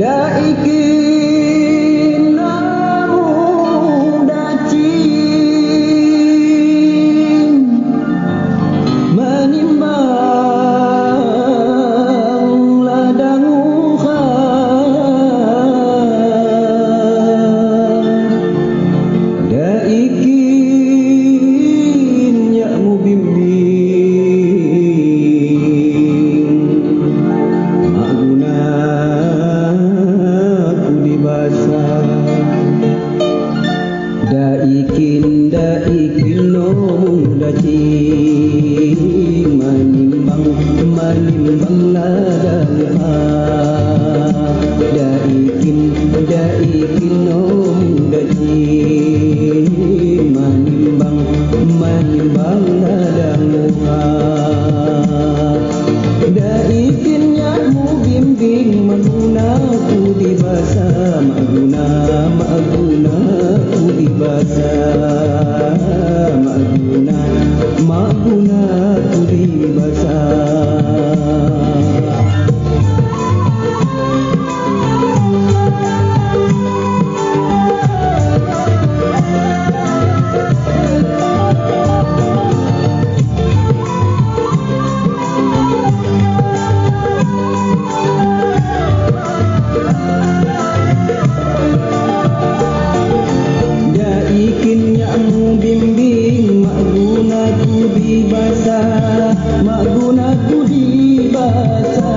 Daikin namu dacing menimbang ladang daikin yakmu bimbing mak guna ku dibasa daikin nomong dacing menimbang ladang daikin nomong dacing menimbang ladang daikin yakmu bimbing maguna ku dibasa maguna ku dibasa maguna ku dibasa. Daikin yakmu bimbing mak guna ku dibasa mak guna ku dibasa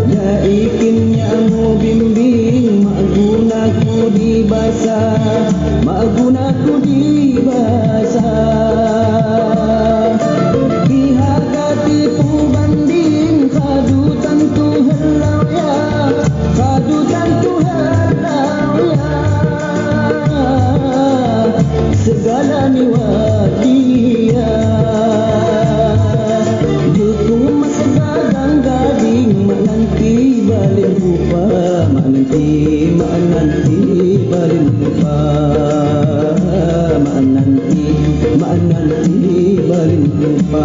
daikin yakmu bimbing mak guna ku dibasa mak guna ku dibasa pihak tipu banding kadu tentu helau ya kadu tentu helau ya segala niwatia dukung mas gadang gading mak nanti balik rupa mak nanti balik rupa mak nanti balik rupa.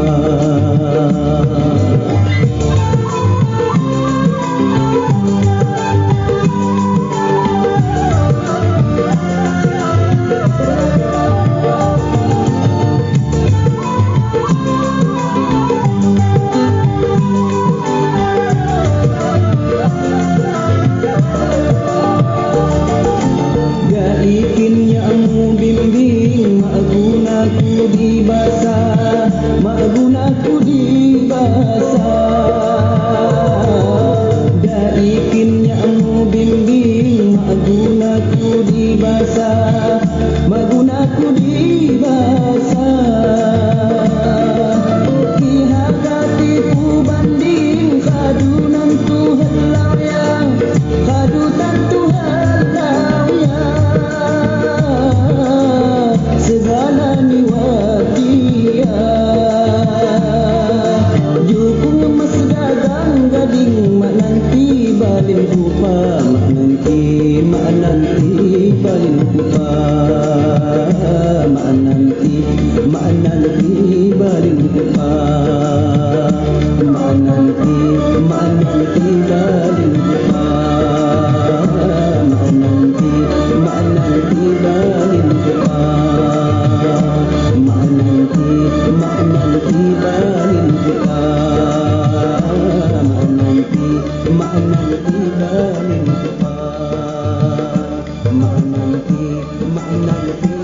Daikin yakmu bimbing mak guna ku dibasa mak guna ku dibasa daikin yakmu bimbing mak guna ku dibasa mak guna ku dibasa pihak tipu banding kadu nantu helau yang kadu tentu helau segala niwatia jukung mas gadang gading mak nanti balik rupa mak nanti balik rupa mak nanti balik rupa mak nanti balik rupa mak nanti balik rupa mak nanti balik rupa mak nanti balik rupa mak nanti